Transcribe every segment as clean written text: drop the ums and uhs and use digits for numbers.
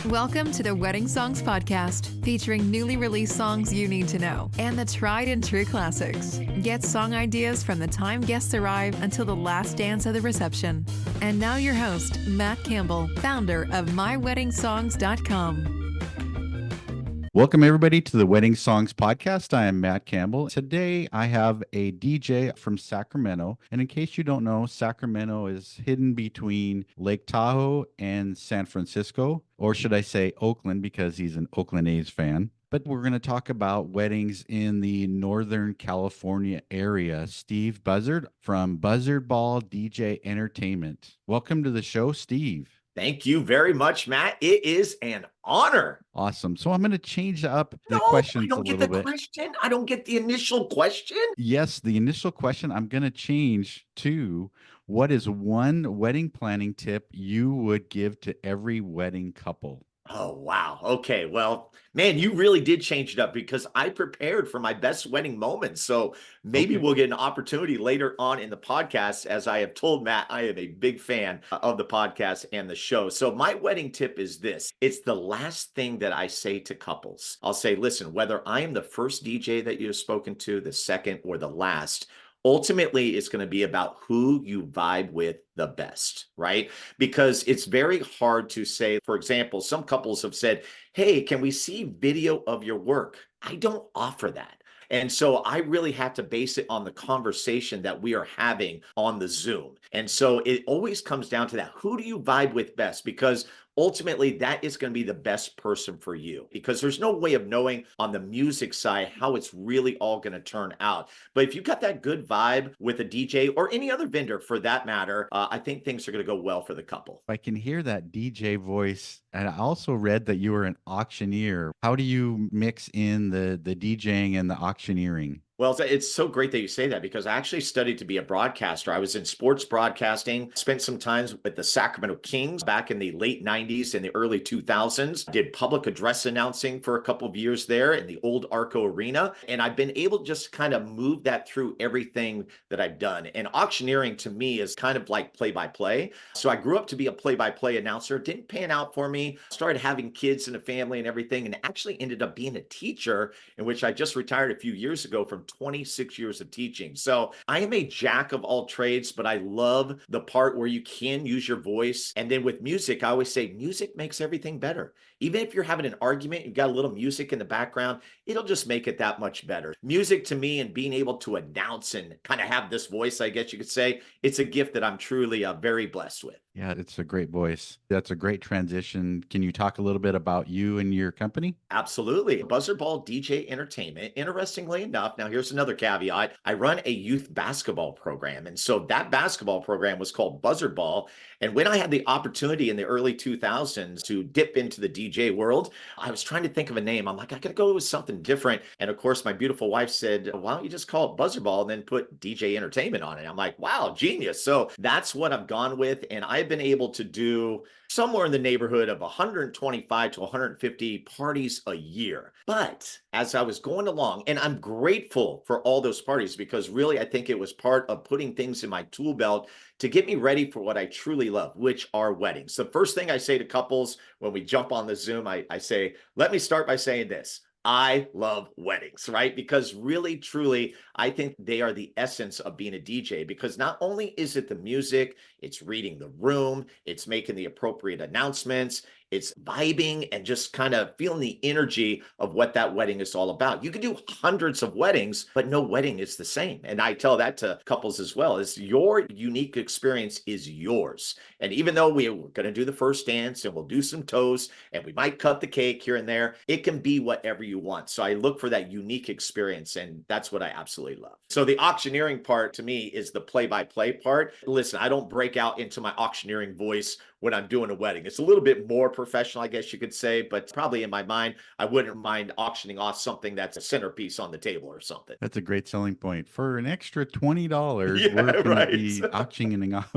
Welcome to the Wedding Songs Podcast, featuring newly released songs you need to know and the tried and true classics. Get song ideas from the time guests arrive until the last dance of the reception. And now your host, Matt Campbell, founder of MyWeddingSongs.com. Welcome, everybody, to the Wedding Songs Podcast. I am Matt Campbell. Today, I have a DJ from Sacramento. And in case you don't know, Sacramento is hidden between Lake Tahoe and San Francisco, or should I say Oakland, because he's an Oakland A's fan. But we're going to talk about weddings in the Northern California area. Steve Buzzard from Buzzardball DJ Entertainment. Welcome to the show, Steve. Thank you very much, Matt. It is an honor. Awesome. So I'm going to change up the questions a little bit. I don't get the question. I don't get the initial question. Yes, the initial question I'm going to change to, what is one wedding planning tip you would give to every wedding couple? Oh, wow. Okay. Well, man, you really did change it up because I prepared for my best wedding moments. So maybe we'll get an opportunity later on in the podcast. As I have told Matt, I am a big fan of the podcast and the show. So my wedding tip is this. It's the last thing that I say to couples. I'll say, listen, whether I am the first DJ that you've spoken to, the second, or the last, ultimately, it's going to be about who you vibe with the best, right? Because it's very hard to say, for example, some couples have said, hey, can we see video of your work? I don't offer that. And so I really have to base it on the conversation that we are having on the Zoom. And so it always comes down to that. Who do you vibe with best? Because ultimately, that is going to be the best person for you, because there's no way of knowing on the music side how it's really all going to turn out. But if you've got that good vibe with a DJ or any other vendor for that matter, I think things are going to go well for the couple. I can hear that DJ voice. And I also read that you were an auctioneer. How do you mix in the DJing and the auctioneering? Well, it's so great that you say that, because I actually studied to be a broadcaster. I was in sports broadcasting, spent some time with the Sacramento Kings back in the late 90s and the early 2000s. Did public address announcing for a couple of years there in the old Arco Arena. And I've been able to just kind of move that through everything that I've done. And auctioneering to me is kind of like play-by-play. So I grew up to be a play-by-play announcer. Didn't pan out for me. Started having kids and a family and everything, and actually ended up being a teacher, in which I just retired a few years ago from 26 years of teaching. So I am a jack of all trades, but I love the part where you can use your voice. And then with music, I always say music makes everything better. Even if you're having an argument, you've got a little music in the background, it'll just make it that much better. Music to me, and being able to announce and kind of have this voice, I guess you could say, it's a gift that I'm truly very blessed with. Yeah, it's a great voice. That's a great transition. Can you talk a little bit about you and your company? Absolutely. Buzzardball DJ Entertainment. Interestingly enough, now here's another caveat. I run a youth basketball program. And so that basketball program was called Buzzardball. And when I had the opportunity in the early 2000s to dip into the DJ world, I was trying to think of a name. I'm like, I got to go with something different. And of course, my beautiful wife said, why don't you just call it Buzzardball and then put DJ Entertainment on it? I'm like, wow, genius. So that's what I've gone with. And I've been able to do somewhere in the neighborhood of 125 to 150 parties a year. But as I was going along, and I'm grateful for all those parties, because really, I think it was part of putting things in my tool belt to get me ready for what I truly love, which are weddings. The first thing I say to couples when we jump on the Zoom, I say, let me start by saying this. I love weddings, right? Because really, truly, I think they are the essence of being a DJ, because not only is it the music, it's reading the room, it's making the appropriate announcements, it's vibing and just kind of feeling the energy of what that wedding is all about. You can do hundreds of weddings, but no wedding is the same. And I tell that to couples as well, is your unique experience is yours. And even though we're going to do the first dance and we'll do some toast and we might cut the cake here and there, it can be whatever you want. So I look for that unique experience, and that's what I absolutely love. So the auctioneering part to me is the play-by-play part. Listen, I don't break out into my auctioneering voice when I'm doing a wedding. It's a little bit more professional, I guess you could say, but probably in my mind, I wouldn't mind auctioning off something that's a centerpiece on the table or something. That's a great selling point. For an extra $20, Yeah, we're going right. to be auctioning off.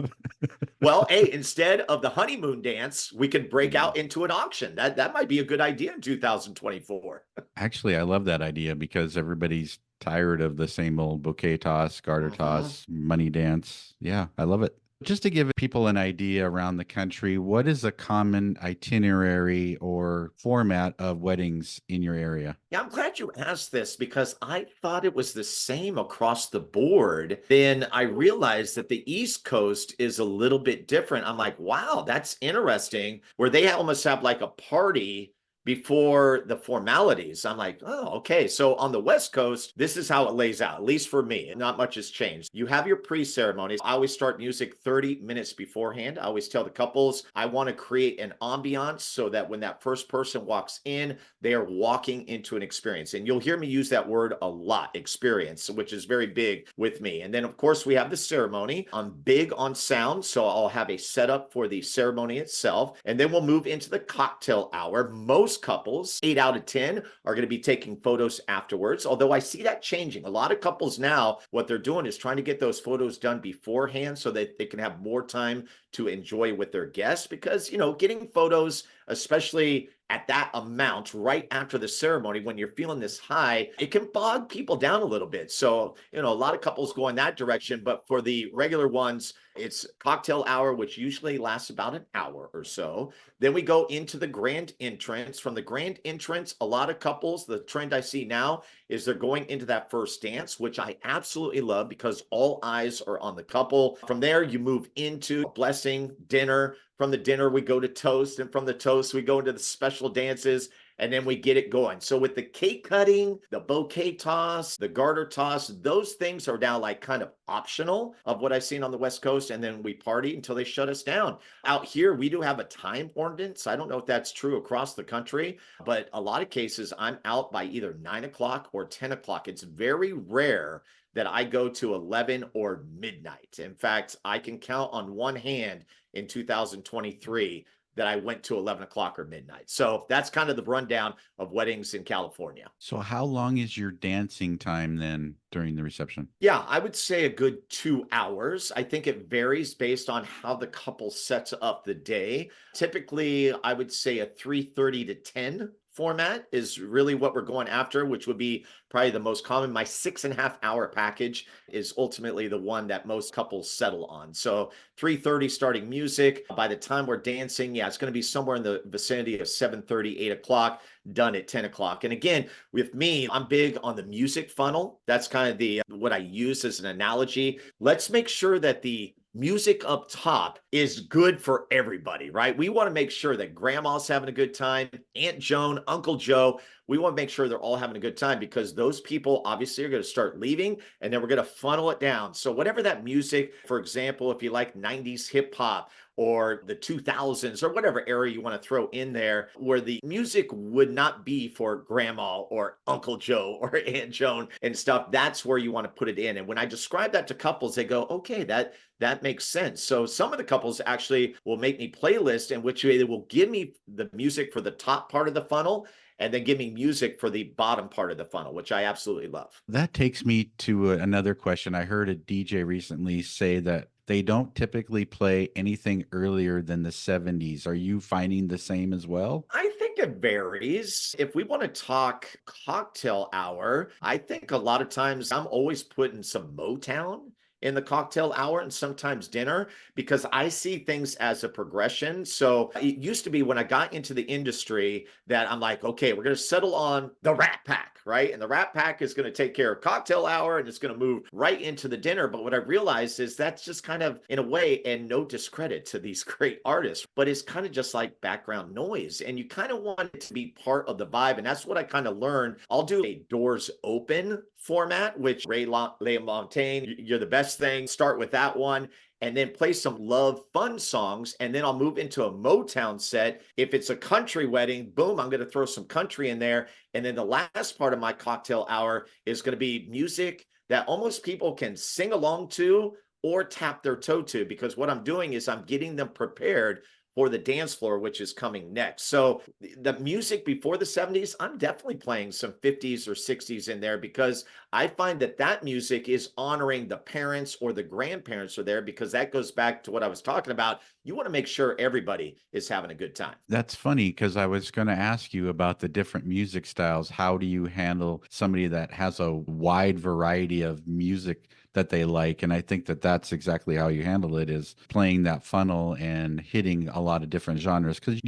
Well, hey, instead of the honeymoon dance, we could break out into an auction. That might be a good idea in 2024. Actually, I love that idea, because everybody's tired of the same old bouquet toss, garter toss, money dance. Yeah, I love it. Just to give people an idea around the country, what is a common itinerary or format of weddings in your area? Yeah, I'm glad you asked this because I thought it was the same across the board. Then I realized that the East Coast is a little bit different. I'm like, wow, that's interesting, where they almost have like a party before the formalities. I'm like, oh, okay. So on the West Coast, this is how it lays out, at least for me, and not much has changed. You have your pre-ceremonies. I always start music 30 minutes beforehand. I always tell the couples I want to create an ambiance so that when that first person walks in, they are walking into an experience. And you'll hear me use that word a lot, experience, which is very big with me. And then, of course, we have the ceremony. I'm big on sound, so I'll have a setup for the ceremony itself. And then we'll move into the cocktail hour. Most couples, 8 out of 10, are going to be taking photos afterwards, although I see that changing. A lot of couples now, what they're doing is trying to get those photos done beforehand so that they can have more time to enjoy with their guests, because, getting photos, especially at that amount right after the ceremony, when you're feeling this high, it can bog people down a little bit. So, a lot of couples go in that direction, but for the regular ones, it's cocktail hour, which usually lasts about an hour or so. Then we go into the grand entrance. From the grand entrance, a lot of couples, the trend I see now is they're going into that first dance, which I absolutely love because all eyes are on the couple. From there, you move into blessing, dinner. From the dinner, we go to toast, and from the toast, we go into the special dances, and then we get it going. So with the cake cutting, the bouquet toss, the garter toss, those things are now like kind of optional of what I've seen on the West Coast, and then we party until they shut us down. Out here, we do have a time ordinance. I don't know if that's true across the country, but a lot of cases, I'm out by either 9 o'clock or 10 o'clock. It's very rare that I go to 11 or midnight. In fact, I can count on one hand in 2023 that I went to 11 o'clock or midnight. So that's kind of the rundown of weddings in California. So how long is your dancing time then during the reception? Yeah, I would say a good 2 hours. I think it varies based on how the couple sets up the day. Typically, I would say a 3:30 to 10 format is really what we're going after, which would be probably the most common. My 6.5 hour package is ultimately the one that most couples settle on. So 3:30 starting music. By the time we're dancing, yeah, it's going to be somewhere in the vicinity of 7:30, 8 o'clock, done at 10 o'clock. And again, with me, I'm big on the music funnel. That's kind of the what I use as an analogy. Let's make sure that the music up top is good for everybody, right? We want to make sure that grandma's having a good time, Aunt Joan, Uncle Joe. We want to make sure they're all having a good time, because those people obviously are going to start leaving, and then we're going to funnel it down. So whatever that music, for example, if you like 90s hip hop or the 2000s or whatever era you want to throw in there, where the music would not be for grandma or Uncle Joe or Aunt Joan and stuff, that's where you want to put it in. And when I describe that to couples, they go, okay, that makes sense. So some of the couples actually will make me playlists in which they will give me the music for the top part of the funnel and then give me music for the bottom part of the funnel, which I absolutely love. That takes me to another question. I heard a DJ recently say that they don't typically play anything earlier than the 70s. Are you finding the same as well? I think it varies. If we want to talk cocktail hour, I think a lot of times I'm always putting some Motown in the cocktail hour and sometimes dinner, because I see things as a progression. So it used to be when I got into the industry that I'm like, okay, we're going to settle on the Rat Pack, right? And the Rat Pack is going to take care of cocktail hour and it's going to move right into the dinner. But what I realized is that's just kind of, in a way, and no discredit to these great artists, but it's kind of just like background noise. And you kind of want it to be part of the vibe. And that's what I kind of learned. I'll do a doors open format, which Ray LaMontagne, you're the best thing. Start with that one, and then play some love fun songs, and then I'll move into a Motown set. If it's a country wedding, boom, I'm going to throw some country in there. And then the last part of my cocktail hour is going to be music that almost people can sing along to or tap their toe to, because what I'm doing is I'm getting them prepared for the dance floor, which is coming next. So the music before the 70s, I'm definitely playing some 50s or 60s in there, because I find that that music is honoring the parents or the grandparents are there, because that goes back to what I was talking about. You want to make sure everybody is having a good time. That's funny because I was going to ask you about the different music styles. How do you handle somebody that has a wide variety of music that they like? And I think that that's exactly how you handle it, is playing that funnel and hitting a lot of different genres. Because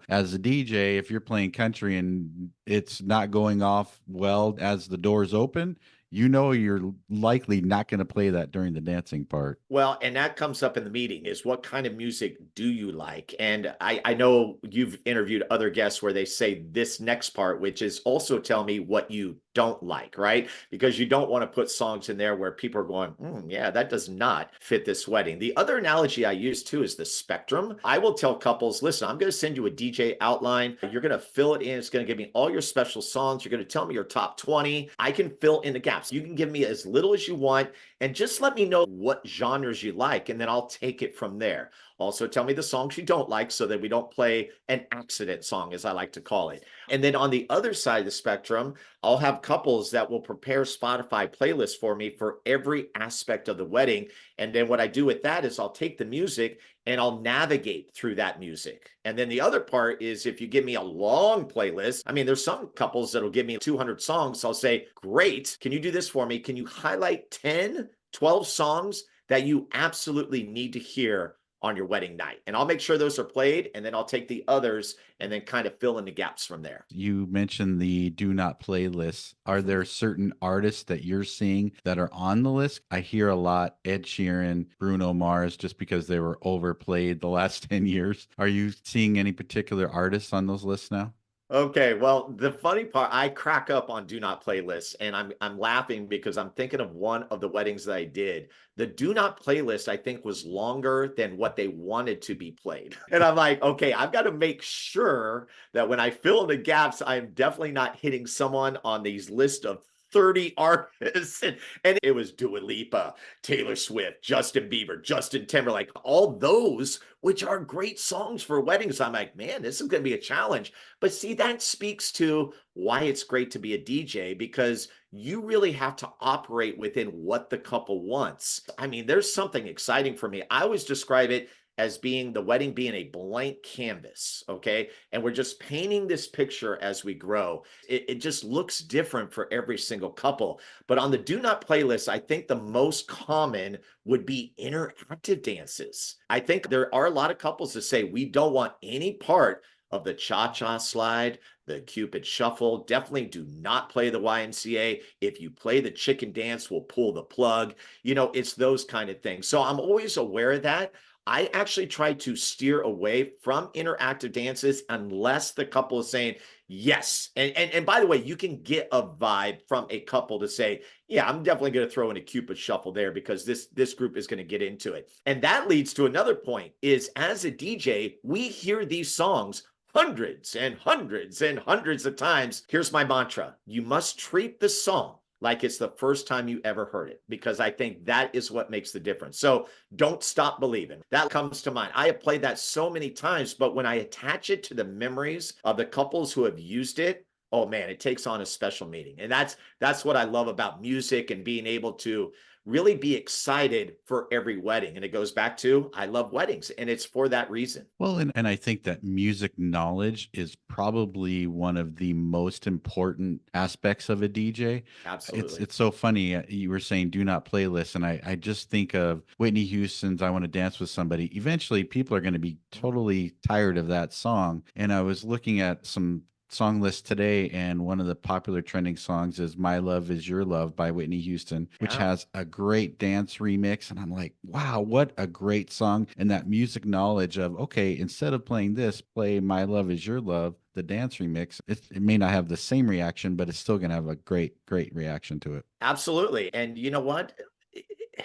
as a DJ, if you're playing country and it's not going off well as the doors open, you're likely not going to play that during the dancing part. Well, and that comes up in the meeting, is what kind of music do you like? And I know you've interviewed other guests where they say this next part, which is also tell me what you don't like, right? Because you don't want to put songs in there where people are going, yeah, that does not fit this wedding. The other analogy I use too is the spectrum. I will tell couples, listen, I'm going to send you a DJ outline. You're going to fill it in. It's going to give me all your special songs. You're going to tell me your top 20. I can fill in the gaps. You can give me as little as you want, and just let me know what genres you like, and then I'll take it from there. Also, tell me the songs you don't like so that we don't play an accident song, as I like to call it. And then on the other side of the spectrum, I'll have couples that will prepare Spotify playlists for me for every aspect of the wedding. And then what I do with that is I'll take the music and I'll navigate through that music. And then the other part is, if you give me a long playlist, I mean, there's some couples that'll give me 200 songs. So I'll say, great, can you do this for me? Can you highlight 10, 12 songs that you absolutely need to hear on your wedding night? And I'll make sure those are played, and then I'll take the others and then kind of fill in the gaps from there. You mentioned the do not play lists. Are there certain artists that you're seeing that are on the list? I hear a lot Ed Sheeran, Bruno Mars, just because they were overplayed the last 10 years. Are you seeing any particular artists on those lists now? Okay, well, the funny part, I crack up on do not play lists, and I'm laughing because I'm thinking of one of the weddings that I did. The do not play list, I think, was longer than what they wanted to be played. And I'm like, okay, I've got to make sure that when I fill in the gaps, I'm definitely not hitting someone on these list of 30 artists. And it was Dua Lipa, Taylor Swift, Justin Bieber, Justin Timberlake, all those, which are great songs for weddings. I'm like, man, this is going to be a challenge. But see, that speaks to why it's great to be a DJ, because you really have to operate within what the couple wants. I mean, there's something exciting for me. I always describe it as being the wedding being a blank canvas, okay? And we're just painting this picture as we grow. It just looks different for every single couple. But on the do not playlist, I think the most common would be interactive dances. I think there are a lot of couples that say, we don't want any part of the cha-cha slide, the Cupid shuffle. Definitely do not play the YMCA. If you play the chicken dance, we'll pull the plug. It's those kind of things. So I'm always aware of that. I actually try to steer away from interactive dances unless the couple is saying yes. And by the way, you can get a vibe from a couple to say, yeah, I'm definitely going to throw in a Cupid shuffle there because this group is going to get into it. And that leads to another point, is as a DJ, we hear these songs hundreds and hundreds and hundreds of times. Here's my mantra. You must treat the song like it's the first time you ever heard it, because I think that is what makes the difference. So don't stop believing. That comes to mind. I have played that so many times, but when I attach it to the memories of the couples who have used it, oh man, it takes on a special meaning. And that's what I love about music and being able to really be excited for every wedding. And it goes back to, I love weddings, and it's for that reason. Well, and I think that music knowledge is probably one of the most important aspects of a DJ. Absolutely. It's so funny. You were saying do not playlist, and I just think of Whitney Houston's I Want to Dance with Somebody. Eventually, people are going to be totally tired of that song. And I was looking at some song list today, and one of the popular trending songs is My Love Is Your Love by Whitney Houston, which has a great dance remix. And I'm like, wow, what a great song. And that music knowledge of, okay, instead of playing this, play My Love Is Your Love, the dance remix. It may not have the same reaction, but it's still going to have a great reaction to it. Absolutely. And you know what?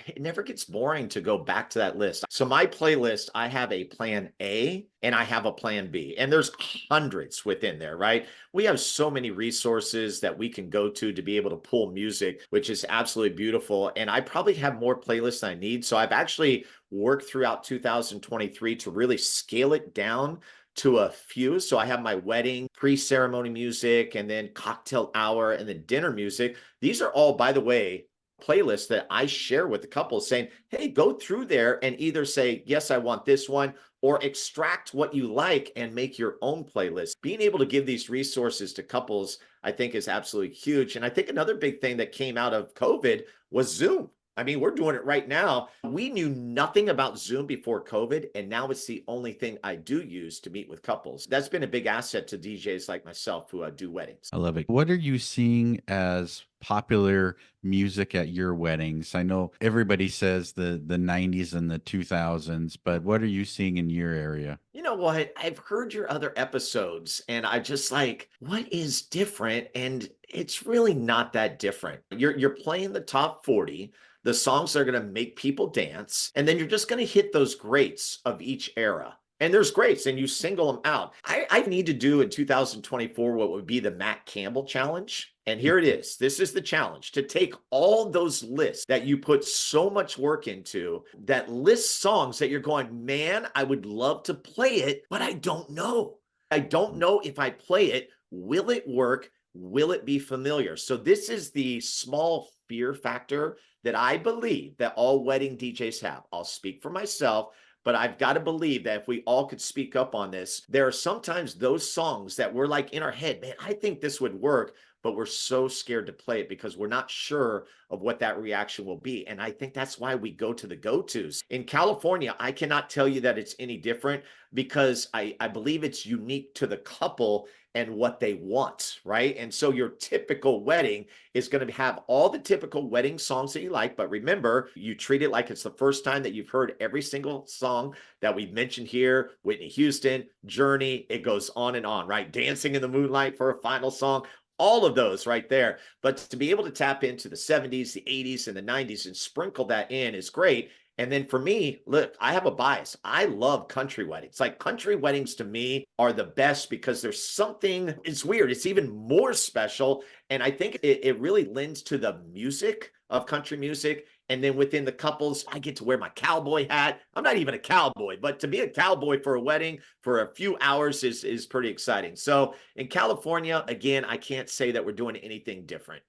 It never gets boring to go back to that list. So my playlist, I have a plan A and I have a plan B, and there's hundreds within there, right? We have so many resources that we can go to be able to pull music, which is absolutely beautiful. And I probably have more playlists than I need. So I've actually worked throughout 2023 to really scale it down to a few. So I have my wedding pre-ceremony music and then cocktail hour and then dinner music. These are all, by the way, playlists that I share with the couple saying, hey, go through there and either say, yes, I want this one, or extract what you like and make your own playlist. Being able to give these resources to couples, I think, is absolutely huge. And I think another big thing that came out of COVID was Zoom. I mean, we're doing it right now. We knew nothing about Zoom before COVID, and now it's the only thing I do use to meet with couples. That's been a big asset to DJs like myself who do weddings. I love it. What are you seeing as popular music at your weddings? I know everybody says the 90s and the 2000s, but what are you seeing in your area? You know what? I've heard your other episodes and I just like, what is different? And it's really not that different. You're playing the top 40, the songs that are going to make people dance, and then you're just going to hit those greats of each era. And there's greats, and you single them out. I need to do in 2024 what would be the Matt Campbell challenge. And here it is. This is the challenge, to take all those lists that you put so much work into, that list songs that you're going, man, I would love to play it, but I don't know. I don't know if I play it, will it work? Will it be familiar? So this is the small fear factor that I believe that all wedding DJs have. I'll speak for myself, but I've got to believe that if we all could speak up on this, there are sometimes those songs that we're like in our head, man, I think this would work, but we're so scared to play it because we're not sure of what that reaction will be. And I think that's why we go to the go-tos. In California, I cannot tell you that it's any different because I believe it's unique to the couple and what they want, right? And so your typical wedding is going to have all the typical wedding songs that you like, but remember, you treat it like it's the first time that you've heard every single song that we've mentioned here, Whitney Houston, Journey, it goes on, right? Dancing in the Moonlight for a final song, all of those right there. But to be able to tap into the 70s, the 80s, and the 90s and sprinkle that in is great. And then for me, look, I have a bias. I love country weddings. Like country weddings to me are the best because there's something, it's weird. It's even more special. And I think it really lends to the music of country music. And then within the couples, I get to wear my cowboy hat. I'm not even a cowboy, but to be a cowboy for a wedding for a few hours is pretty exciting. So in California, again, I can't say that we're doing anything different.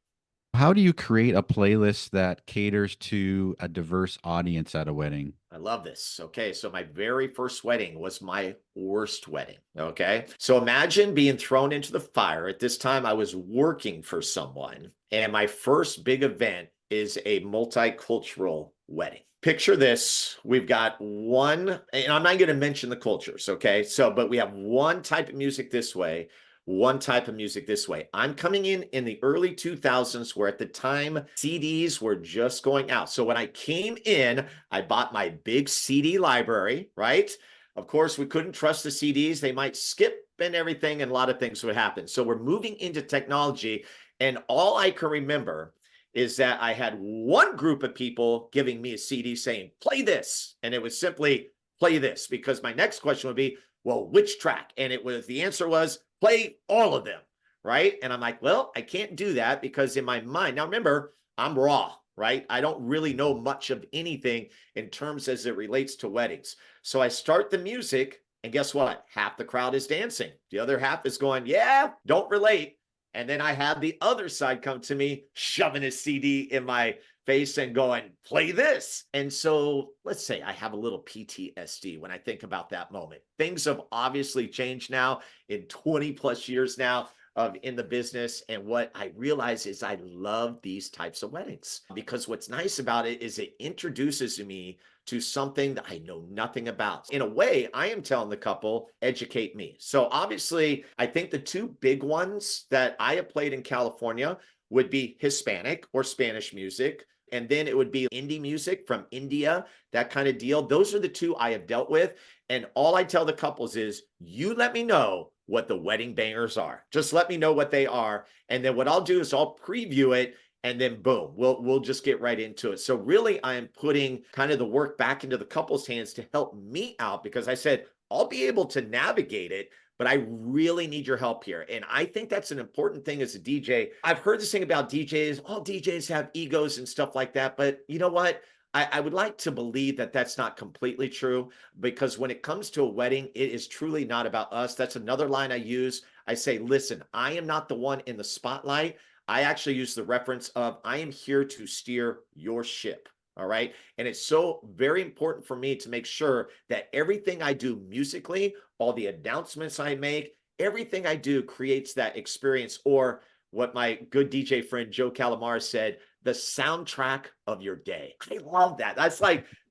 How do you create a playlist that caters to a diverse audience at a wedding? I love this. Okay. So my very first wedding was my worst wedding. Okay. So imagine being thrown into the fire. At this time, I was working for someone, and my first big event is a multicultural wedding. Picture this. We've got one, and I'm not going to mention the cultures. Okay. So, but we have one type of music this way, one type of music this way. I'm coming in the early 2000s, where at the time CDs were just going out. So when I came in, I bought my big CD library, right? Of course, we couldn't trust the CDs. They might skip and everything, and a lot of things would happen. So we're moving into technology, and all I can remember is that I had one group of people giving me a CD saying, play this. And it was simply play this, because my next question would be, well, which track? And the answer was play all of them, right? And I'm like, well, I can't do that because in my mind, now remember, I'm raw, right? I don't really know much of anything in terms as it relates to weddings. So I start the music, and guess what? Half the crowd is dancing. The other half is going, yeah, don't relate. And then I have the other side come to me, shoving a CD in my face and going, play this. And so let's say I have a little PTSD when I think about that moment. Things have obviously changed now in 20 plus years now of in the business. And what I realize is I love these types of weddings because what's nice about it is it introduces me to something that I know nothing about. In a way, I am telling the couple, educate me. So obviously, I think the two big ones that I have played in California would be Hispanic or Spanish music. And then it would be indie music from India, that kind of deal. Those are the two I have dealt with. And all I tell the couples is, you let me know what the wedding bangers are. Just let me know what they are. And then what I'll do is I'll preview it, and then boom, we'll just get right into it. So really, I am putting kind of the work back into the couple's hands to help me out, because I said, I'll be able to navigate it, but I really need your help here. And I think that's an important thing as a DJ. I've heard this thing about DJs. All DJs have egos and stuff like that. But you know what? I would like to believe that that's not completely true, because when it comes to a wedding, it is truly not about us. That's another line I use. I say, listen, I am not the one in the spotlight. I actually use the reference of I am here to steer your ship. All right. And it's so very important for me to make sure that everything I do musically, all the announcements I make, everything I do creates that experience, or what my good DJ friend Joe Calamar said, the soundtrack of your day. I love that.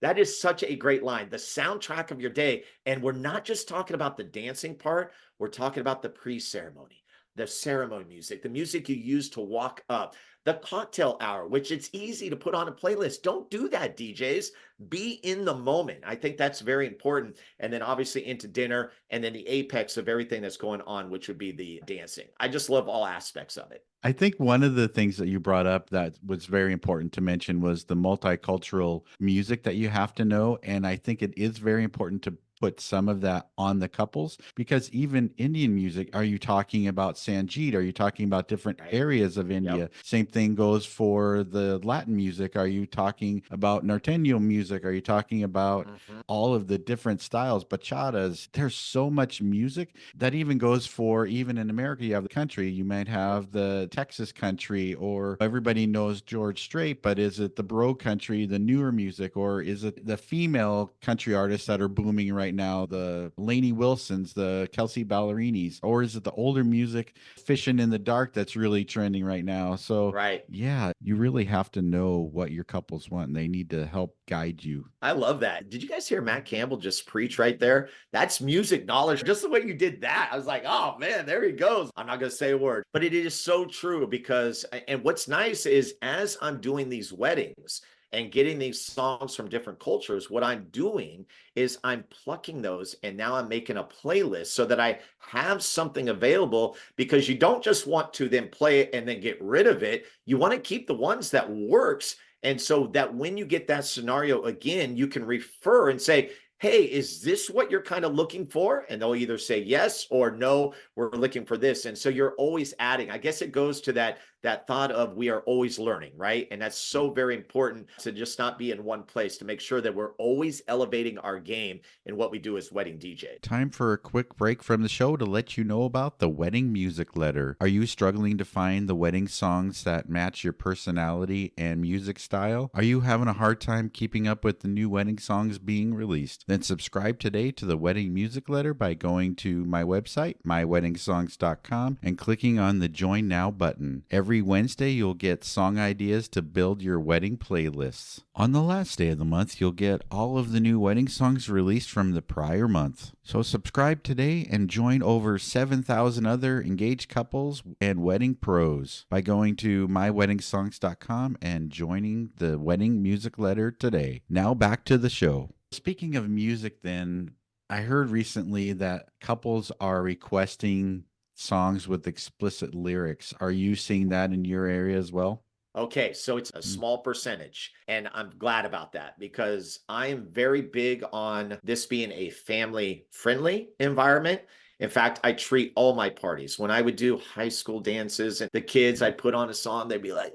That is such a great line. The soundtrack of your day. And we're not just talking about the dancing part, we're talking about the pre-ceremony, the ceremony music, the music you use to walk up, the cocktail hour, which it's easy to put on a playlist. Don't do that, DJs. Be in the moment. I think that's very important. And then obviously into dinner, and then the apex of everything that's going on, which would be the dancing. I just love all aspects of it. I think one of the things that you brought up that was very important to mention was the multicultural music that you have to know. And I think it is very important to put some of that on the couples, because even Indian music, are you talking about Sangeet? Are you talking about different Right. areas of India? Yep. Same thing goes for the Latin music. Are you talking about norteño music? Are you talking about all of the different styles, bachatas? There's so much music that even goes for, even in America, you have the country, you might have the Texas country, or everybody knows George Strait, but is it the bro country, the newer music, or is it the female country artists that are booming right now, the Lainey Wilsons, the Kelsey Ballerinis, or is it the older music, Fishing in the Dark, that's really trending right now? So Right. yeah, you really have to know what your couples want, and they need to help guide you. I love that. Did you guys hear Matt Campbell just preach right there? That's music knowledge. Just the way you did that, I was like, oh man, there he goes. I'm not going to say a word, but it is so true, because, and what's nice is as I'm doing these weddings and getting these songs from different cultures, what I'm doing is I'm plucking those, and now I'm making a playlist so that I have something available, because you don't just want to then play it and then get rid of it. You want to keep the ones that works. And so that when you get that scenario again, you can refer and say, hey, is this what you're kind of looking for? And they'll either say yes or no, we're looking for this. And so you're always adding. I guess it goes to that thought of we are always learning, right? And that's so very important to just not be in one place, to make sure that we're always elevating our game in what we do as wedding DJ. Time for a quick break from the show to let you know about the Wedding Music Letter. Are you struggling to find the wedding songs that match your personality and music style? Are you having a hard time keeping up with the new wedding songs being released? Then subscribe today to the Wedding Music Letter by going to my website, myweddingsongs.com, and clicking on the Join Now button. Every Wednesday, you'll get song ideas to build your wedding playlists. On the last day of the month, you'll get all of the new wedding songs released from the prior month. So subscribe today and join over 7,000 other engaged couples and wedding pros by going to myweddingsongs.com and joining the Wedding Music Letter today. Now back to the show. Speaking of music, then, I heard recently that couples are requesting songs with explicit lyrics. Are you seeing that in your area as well? Okay, so it's a small percentage, and I'm glad about that, because I am very big on this being a family-friendly environment. In fact, I treat all my parties, when I would do high school dances and the kids, I'd put on a song, they'd be like,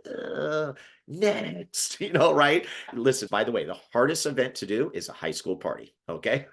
next, right? Listen, by the way, the hardest event to do is a high school party, okay?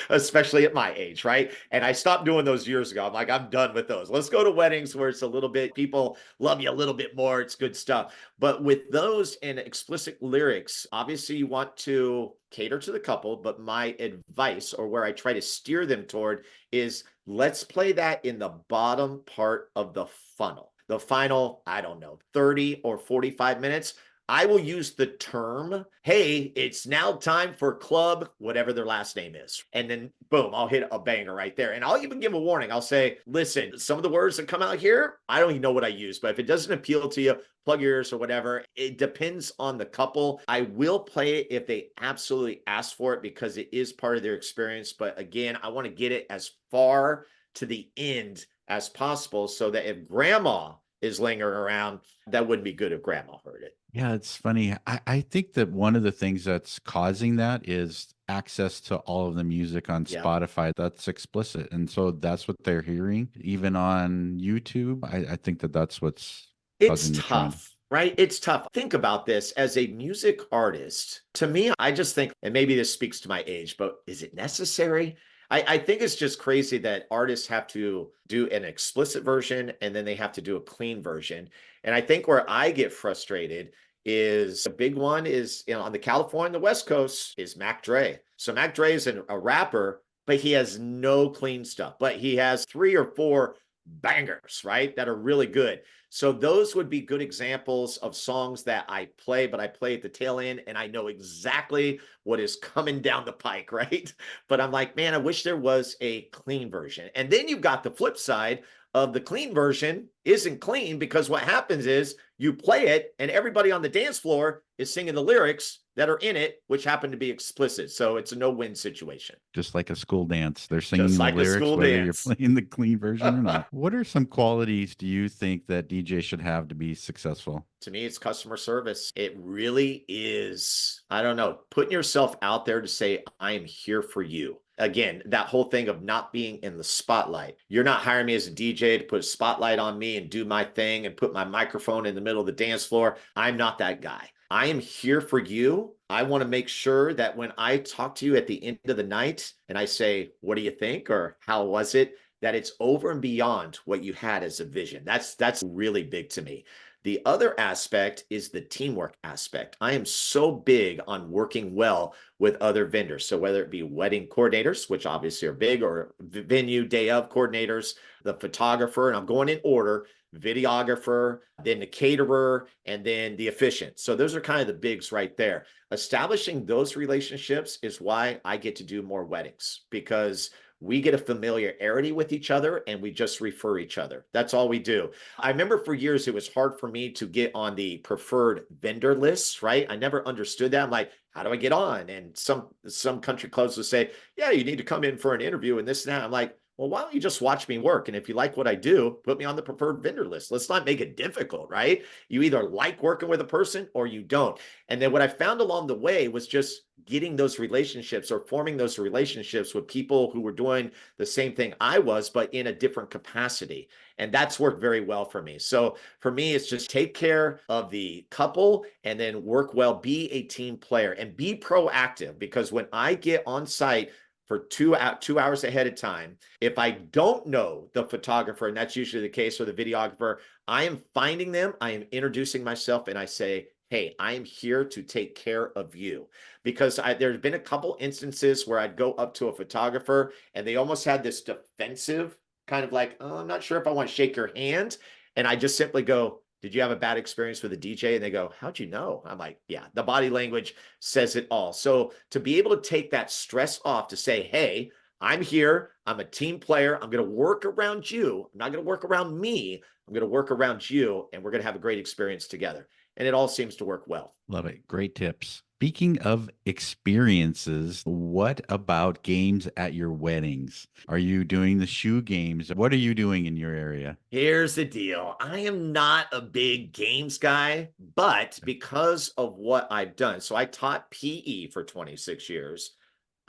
Especially at my age, right? And I stopped doing those years ago. I'm like, I'm done with those. Let's go to weddings where it's a little bit, people love you a little bit more. It's good stuff. But with those and explicit lyrics, obviously you want to cater to the couple, but my advice, or where I try to steer them toward, is let's play that in the bottom part of the funnel. The final, I don't know, 30 or 45 minutes, I will use the term, hey, it's now time for club, whatever their last name is. And then boom, I'll hit a banger right there. And I'll even give a warning. I'll say, listen, some of the words that come out here, I don't even know what I use, but if it doesn't appeal to you, plug your ears or whatever. It depends on the couple. I will play it if they absolutely ask for it, because it is part of their experience. But again, I want to get it as far to the end as possible, so that if grandma is lingering around, that wouldn't be good if grandma heard it. Yeah, it's funny. I think that one of the things that's causing that is access to all of the music on Yeah. Spotify that's explicit. And so that's what they're hearing. Even on YouTube, I think that that's what's It's causing the trend. tough. right? It's tough. Think about this as a music artist. To me, I just think, and maybe this speaks to my age, but is it necessary? I think it's just crazy that artists have to do an explicit version and then they have to do a clean version. And I think where I get frustrated is a big one is, on the California, the West Coast is Mac Dre. So Mac Dre is a rapper, but he has no clean stuff, but he has 3 or 4 bangers, right? That are really good. So those would be good examples of songs that I play, but I play at the tail end and I know exactly what is coming down the pike, right? But I'm like, man, I wish there was a clean version. And then you've got the flip side of the clean version isn't clean, because what happens is you play it and everybody on the dance floor is singing the lyrics that are in it, which happen to be explicit. So it's a no-win situation. Just like a school dance. They're singing Just the like a lyrics, school whether dance. you're playing the clean version or not. What are some qualities do you think that DJ should have to be successful? To me, it's customer service. It really is, I don't know, putting yourself out there to say, I am here for you. Again, that whole thing of not being in the spotlight. You're not hiring me as a DJ to put a spotlight on me and do my thing and put my microphone in the middle of the dance floor. I'm not that guy. I am here for you. I want to make sure that when I talk to you at the end of the night and I say, what do you think? Or how was it? That it's over and beyond what you had as a vision. That's really big to me. The other aspect is the teamwork aspect. I am so big on working well with other vendors. So whether it be wedding coordinators, which obviously are big, or venue day of coordinators, the photographer, and I'm going in order, videographer, then the caterer, and then the officiant. So those are kind of the bigs right there. Establishing those relationships is why I get to do more weddings, because we get a familiarity with each other and we just refer each other. That's all we do. I remember for years, it was hard for me to get on the preferred vendor list, right? I never understood that. I'm like, how do I get on? And some country clubs would say, yeah, you need to come in for an interview and this and that. I'm like, well, why don't you just watch me work? And if you like what I do, put me on the preferred vendor list. Let's not make it difficult, right? You either like working with a person or you don't. And then what I found along the way was just getting those relationships or forming those relationships with people who were doing the same thing I was, but in a different capacity. And that's worked very well for me. So for me, it's just take care of the couple and then work well, be a team player and be proactive, because when I get on site for 2 hours ahead of time, if I don't know the photographer, and that's usually the case, or the videographer, I am finding them, I am introducing myself, and I say, hey, I am here to take care of you. Because there's been a couple instances where I'd go up to a photographer and they almost had this defensive kind of like, oh, I'm not sure if I want to shake your hand. And I just simply go, did you have a bad experience with a DJ? And they go, how'd you know? I'm like, yeah, the body language says it all. So to be able to take that stress off, to say, hey, I'm here, I'm a team player, I'm going to work around you. I'm not going to work around me. I'm going to work around you, and we're going to have a great experience together. And it all seems to work well. Love it. Great tips. Speaking of experiences, what about games at your weddings? Are you doing the shoe games? What are you doing in your area? Here's the deal. I am not a big games guy, but because of what I've done, so I taught PE for 26 years.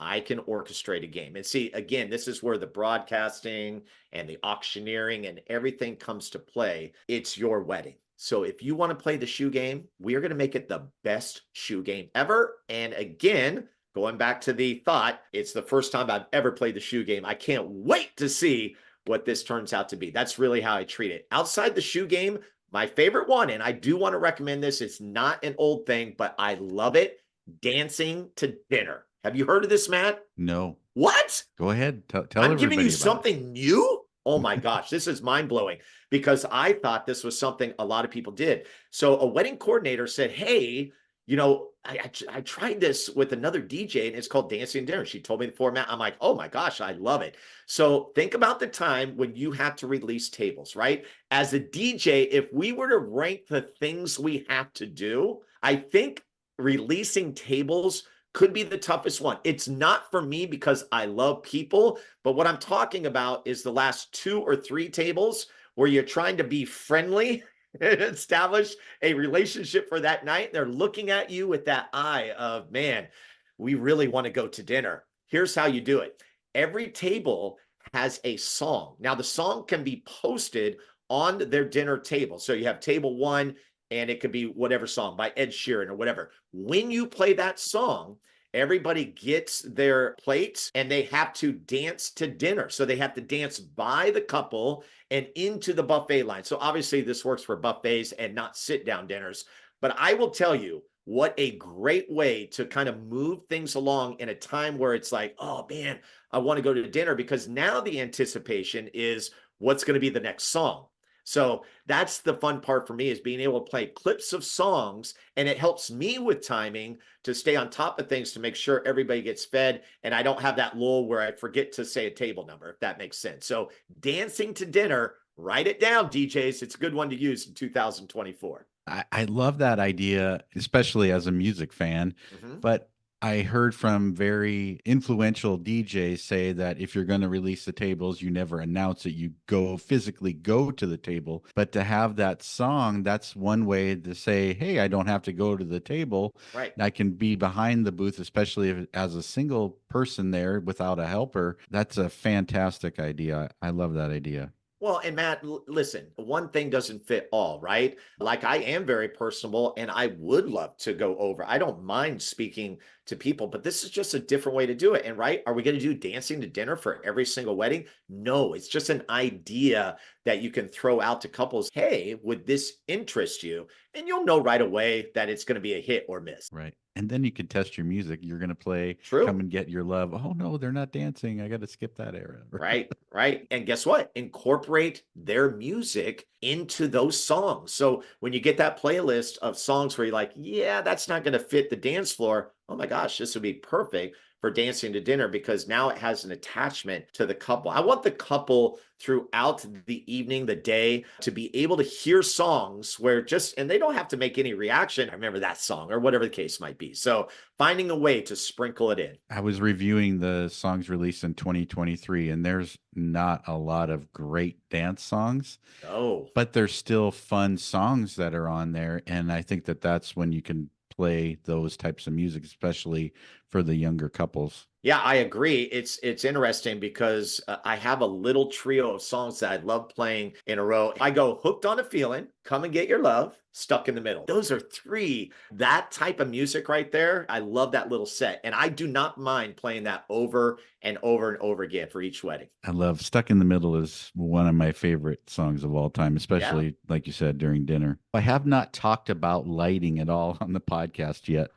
I can orchestrate a game. And see, again, this is where the broadcasting and the auctioneering and everything comes to play. It's your wedding. So if you want to play the shoe game, we are going to make it the best shoe game ever. And again, going back to the thought, it's the first time I've ever played the shoe game. I can't wait to see what this turns out to be. That's really how I treat it. Outside the shoe game, my favorite one, and I do want to recommend this, it's not an old thing, but I love it, dancing to dinner. Have you heard of this, Matt? No. What? Go ahead. Tell I'm everybody giving you about it. something new? Oh my gosh, this is mind-blowing, because I thought this was something a lot of people did. So a wedding coordinator said, hey, I tried this with another DJ and it's called Dancing Dinner. She told me the format. I'm like, oh my gosh, I love it. So think about the time when you have to release tables, right? As a DJ, if we were to rank the things we have to do, I think releasing tables could be the toughest one. It's not for me because I love people, but what I'm talking about is the last 2 or 3 tables where you're trying to be friendly and establish a relationship for that night. They're looking at you with that eye of, man, we really want to go to dinner. Here's how you do it. Every table has a song. Now, the song can be posted on their dinner table. So you have table 1, and it could be whatever song by Ed Sheeran or whatever. When you play that song, everybody gets their plates and they have to dance to dinner. So they have to dance by the couple and into the buffet line. So obviously this works for buffets and not sit down dinners. But I will tell you, what a great way to kind of move things along in a time where it's like, oh man, I want to go to dinner, because now the anticipation is what's going to be the next song. So that's the fun part for me, is being able to play clips of songs, and it helps me with timing to stay on top of things to make sure everybody gets fed and I don't have that lull where I forget to say a table number, if that makes sense. So dancing to dinner, write it down, DJs. It's a good one to use in 2024. I love that idea, especially as a music fan. Mhm. But I heard from very influential DJs say that if you're going to release the tables, you never announce it. You physically go to the table. But to have that song, that's one way to say, hey, I don't have to go to the table. Right. I can be behind the booth, especially if, as a single person there without a helper. That's a fantastic idea. I love that idea. Well, and Matt, listen, one thing doesn't fit all, right? Like, I am very personable and I would love to go over. I don't mind speaking to people, but this is just a different way to do it. And right, are we going to do dancing to dinner for every single wedding? No, it's just an idea that you can throw out to couples. Hey, would this interest you? And you'll know right away that it's going to be a hit or miss. Right. And then you can test your music. You're going to play True. Come and Get Your Love. Oh, no, they're not dancing. I got to skip that era. Right, right. And guess what? Incorporate their music into those songs. So when you get that playlist of songs where you're like, yeah, that's not going to fit the dance floor. Oh my gosh, this would be perfect for dancing to dinner, because now it has an attachment to the couple. I want the couple throughout the evening, the day, to be able to hear songs where and they don't have to make any reaction. I remember that song, or whatever the case might be. So finding a way to sprinkle it in. I was reviewing the songs released in 2023, and there's not a lot of great dance songs. Oh, but there's still fun songs that are on there. And I think that that's when you can play those types of music, especially for the younger couples. yeah, I agree. It's interesting because I have a little trio of songs that I love playing in a row. I go Hooked on a Feeling, Come and Get Your Love, Stuck in the Middle. Those are three. That type of music right there, I love that little set. And I do not mind playing that over and over and over again for each wedding. I love Stuck in the Middle is one of my favorite songs of all time, especially, like you said, during dinner. I have not talked about lighting at all on the podcast yet.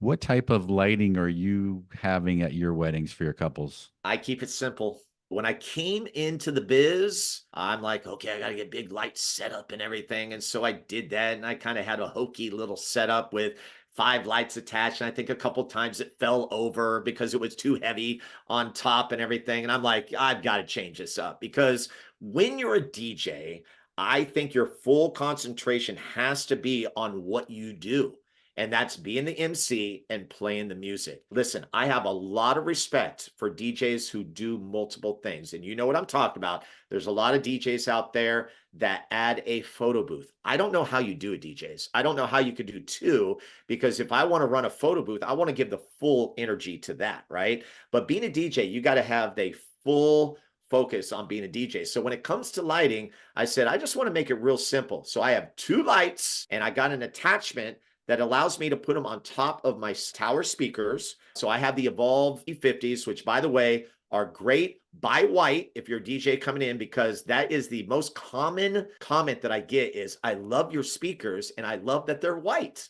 What type of lighting are you having at your weddings for your couples? I keep it simple. When I came into the biz, I'm like, okay, I got to get big lights set up and everything. And so I did that. And I kind of had a hokey little setup with 5 lights attached. And I think a couple times it fell over because it was too heavy on top and everything. And I'm like, I've got to change this up, because when you're a DJ, I think your full concentration has to be on what you do. And that's being the MC and playing the music. Listen, I have a lot of respect for DJs who do multiple things. And you know what I'm talking about. There's a lot of DJs out there that add a photo booth. I don't know how you do it, DJs. I don't know how you could do 2, because if I want to run a photo booth, I want to give the full energy to that, right? But being a DJ, you got to have the full focus on being a DJ. So when it comes to lighting, I said, I just want to make it real simple. So I have 2 lights and I got an attachment that allows me to put them on top of my tower speakers. So I have the Evolve E50s, which, by the way, are great. Buy white if you're a DJ coming in, because that is the most common comment that I get is, I love your speakers and I love that they're white.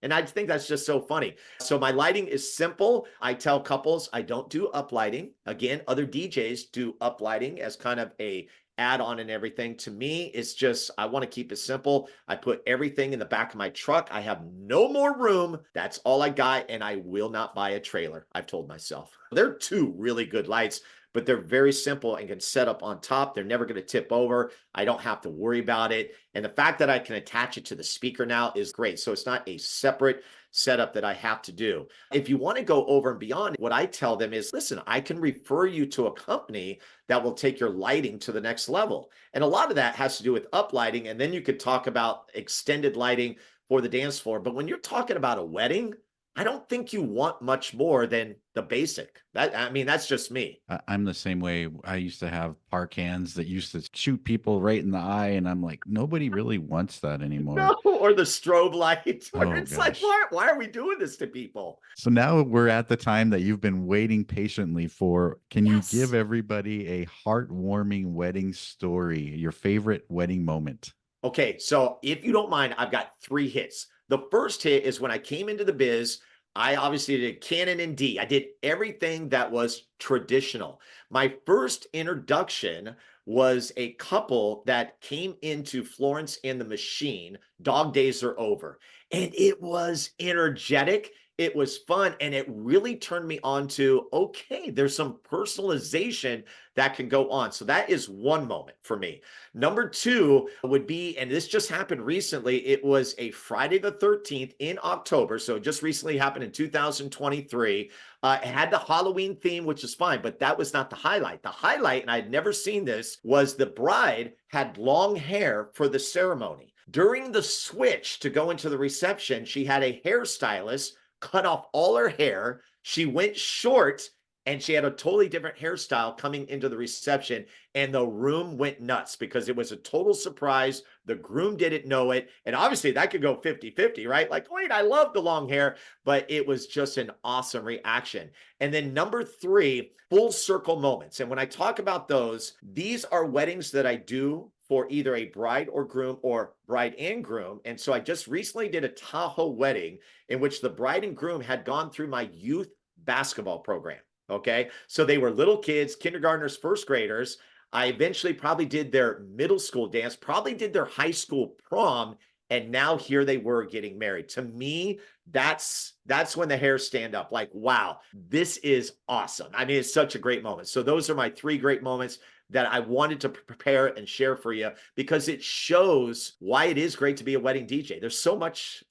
And I think that's just so funny. So my lighting is simple. I tell couples I don't do uplighting. Again, other DJs do uplighting as kind of a add-on and everything. To me, it's just, I want to keep it simple. I put everything in the back of my truck. I have no more room. That's all I got. And I will not buy a trailer, I've told myself. They're 2 really good lights, but they're very simple and can set up on top. They're never going to tip over. I don't have to worry about it. And the fact that I can attach it to the speaker now is great. So it's not a separate setup that I have to do. If you want to go over and beyond, what I tell them is, listen, I can refer you to a company that will take your lighting to the next level. And a lot of that has to do with uplighting. And then you could talk about extended lighting for the dance floor. But when you're talking about a wedding, I don't think you want much more than the basic. I mean, that's just me. I'm the same way. I used to have park cans that used to shoot people right in the eye, and I'm like, nobody really wants that anymore. No, or the strobe light, where Oh it's like, gosh. why are we doing this to people? So now we're at the time that you've been waiting patiently for. Can you give Yes. everybody a heartwarming wedding story, your favorite wedding moment? Okay, so if you don't mind, I've got 3 hits. The first hit is when I came into the biz. I obviously did canon and D. I did everything that was traditional. My first introduction was a couple that came into Florence and the Machine. Dog Days Are Over. And it was energetic. It was fun. And it really turned me on to, okay, there's some personalization that can go on. So that is one moment for me. Number 2 would be, and this just happened recently, it was a Friday the 13th in October. So it just recently happened in 2023. It had the Halloween theme, which is fine, but that was not the highlight. The highlight, and I'd never seen this, was the bride had long hair for the ceremony. During the switch to go into the reception, she had a hairstylist cut off all her hair. She went short and she had a totally different hairstyle coming into the reception, and the room went nuts because it was a total surprise. The groom didn't know it, and obviously that could go 50-50, right? Like, wait, I love the long hair, but it was just an awesome reaction. And then number 3, full circle moments. And when I talk about those, these are weddings that I do for either a bride or groom, or bride and groom. And so I just recently did a Tahoe wedding in which the bride and groom had gone through my youth basketball program. Okay. So they were little kids, kindergartners, first graders. I eventually probably did their middle school dance, probably did their high school prom. And now here they were getting married. To me, that's when the hairs stand up. Like, wow, this is awesome. I mean, it's such a great moment. So those are my 3 great moments that I wanted to prepare and share for you, because it shows why it is great to be a wedding DJ. There's so much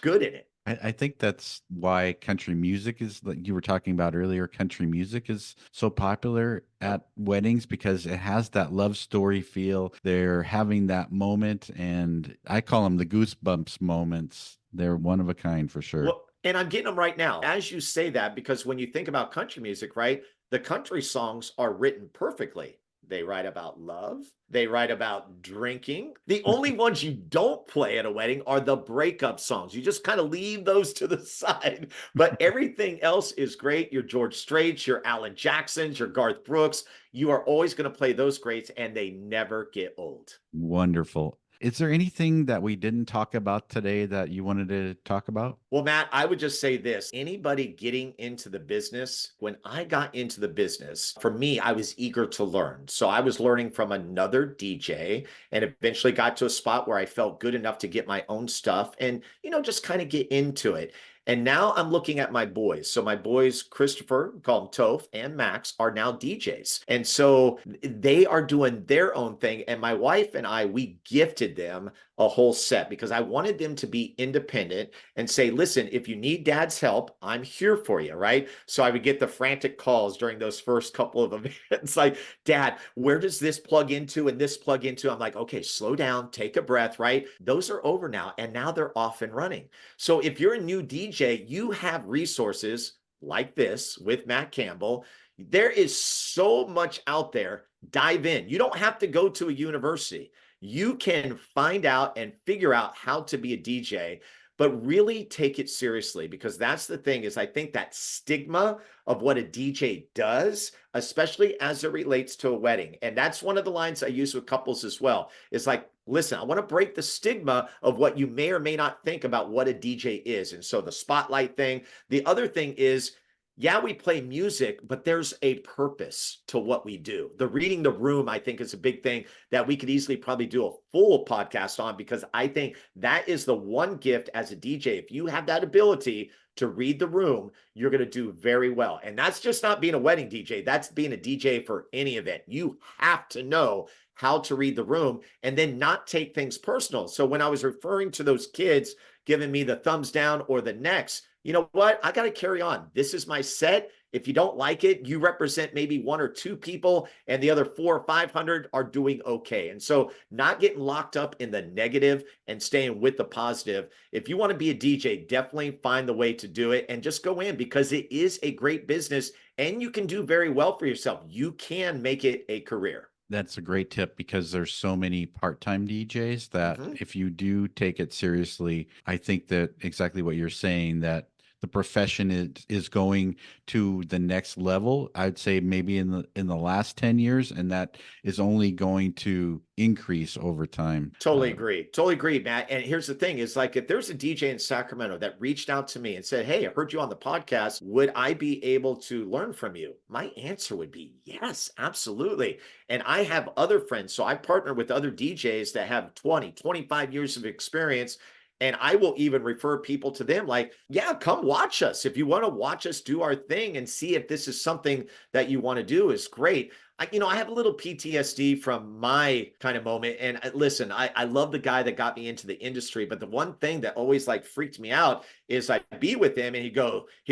good in it. I think that's why country music is, like you were talking about earlier, country music is so popular at weddings because it has that love story feel. They're having that moment, and I call them the goosebumps moments. They're one of a kind for sure. Well, and I'm getting them right now as you say that, because when you think about country music, right, the country songs are written perfectly. They write about love. They write about drinking. The only ones you don't play at a wedding are the breakup songs. You just kind of leave those to the side. But everything else is great. Your George Straits, your Alan Jacksons, your Garth Brooks. You are always going to play those greats, and they never get old. Wonderful. Is there anything that we didn't talk about today that you wanted to talk about? Well, Matt, I would just say this. Anybody getting into the business, when I got into the business, for me, I was eager to learn. So I was learning from another DJ, and eventually got to a spot where I felt good enough to get my own stuff and, just kind of get into it. And now I'm looking at my boys. So my boys, Christopher, call him Toph, and Max, are now DJs. And so they are doing their own thing. And my wife and I, we gifted them a whole set because I wanted them to be independent and say, listen, if you need dad's help, I'm here for you, right? So I would get the frantic calls during those first couple of events like, Dad, where does this plug into and this plug into? I'm like, okay, slow down, take a breath, right? Those are over now. And now they're off and running. So if you're a new DJ, you have resources like this with Matt Campbell. There is so much out there. Dive in. You don't have to go to a university. You can find out and figure out how to be a DJ, but really take it seriously, because that's the thing is I think that stigma of what a DJ does, especially as it relates to a wedding. And that's one of the lines I use with couples as well. It's like, listen, I want to break the stigma of what you may or may not think about what a DJ is. And so the spotlight thing, the other thing is, yeah, we play music, but there's a purpose to what we do. The reading the room, I think, is a big thing that we could easily probably do a full podcast on, because I think that is the one gift as a DJ. If you have that ability to read the room, you're going to do very well. And that's just not being a wedding DJ. That's being a DJ for any event. You have to know how to read the room and then not take things personal. So when I was referring to those kids giving me the thumbs down or the next, you know what? I got to carry on. This is my set. If you don't like it, you represent maybe 1 or 2 people, and the other 400 or 500 are doing okay. And so not getting locked up in the negative and staying with the positive. If you want to be a DJ, definitely find the way to do it and just go in, because it is a great business and you can do very well for yourself. You can make it a career. That's a great tip, because there's so many part-time DJs that if you do take it seriously, I think that exactly what you're saying, that the profession is going to the next level. I'd say maybe in the last 10 years, and that is only going to increase over time. Totally agree, Matt. And here's the thing, is like, if there's a DJ in Sacramento that reached out to me and said, hey, I heard you on the podcast, would I be able to learn from you? My answer would be yes, absolutely. And I have other friends. So I partner with other DJs that have 20, 25 years of experience. And I will even refer people to them, like, yeah, come watch us. If you want to watch us do our thing and see if this is something that you want to do, is great. I have a little PTSD from my kind of moment. And listen, I love the guy that got me into the industry. But the one thing that always like freaked me out is I'd be with him and he'd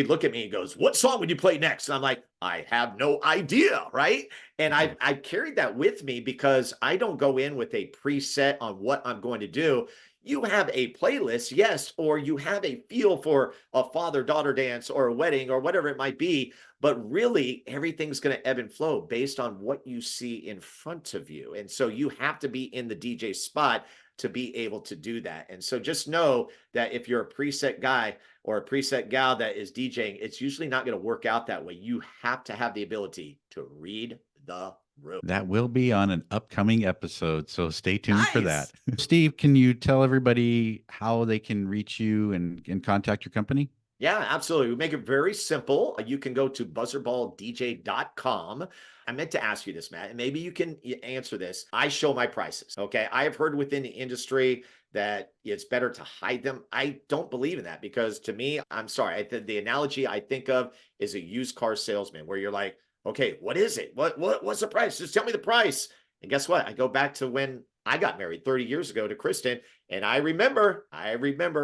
look at me and goes, what song would you play next? And I'm like, I have no idea. Right. And I carried that with me, because I don't go in with a preset on what I'm going to do. You have a playlist, yes, or you have a feel for a father-daughter dance or a wedding or whatever it might be, but really everything's going to ebb and flow based on what you see in front of you. And so you have to be in the DJ spot to be able to do that. And so just know that if you're a preset guy or a preset gal that is DJing, it's usually not going to work out that way. You have to have the ability to read the room. That will be on an upcoming episode, so stay tuned for that. Steve, can you tell everybody how they can reach you and contact your company? Yeah, absolutely. We make it very simple. You can go to buzzardballdj.com. I meant to ask you this, Matt, and maybe you can answer this. I show my prices. Okay. I have heard within the industry that it's better to hide them. I don't believe in that, because to me, I'm sorry, the analogy I think of is a used car salesman, where you're like, okay, what is it? What's the price? Just tell me the price. And guess what? I go back to when I got married 30 years ago to Kristen, and I remember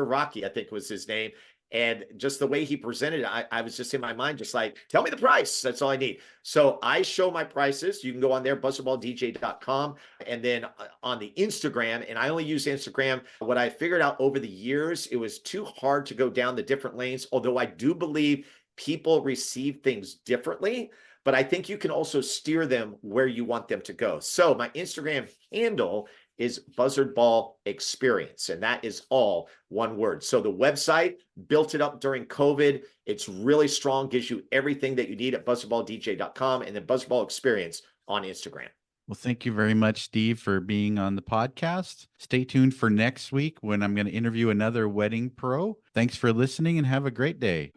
Rocky, I think was his name. And just the way he presented it, I was just in my mind, just like, tell me the price. That's all I need. So I show my prices. You can go on there, buzzardballdj.com, and then on the Instagram, and I only use Instagram. What I figured out over the years, it was too hard to go down the different lanes, although I do believe people receive things differently. But I think you can also steer them where you want them to go. So my Instagram handle is Buzzardball Experience, and that is all one word. So the website, built it up during COVID. It's really strong, gives you everything that you need at buzzardballdj.com, and then Buzzardball Experience on Instagram. Well, thank you very much, Steve, for being on the podcast. Stay tuned for next week when I'm going to interview another wedding pro. Thanks for listening, and have a great day.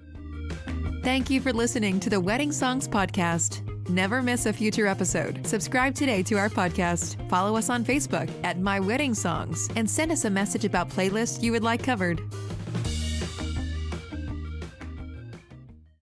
Thank you for listening to the Wedding Songs Podcast. Never miss a future episode. Subscribe today to our podcast. Follow us on Facebook at My Wedding Songs, and send us a message about playlists you would like covered.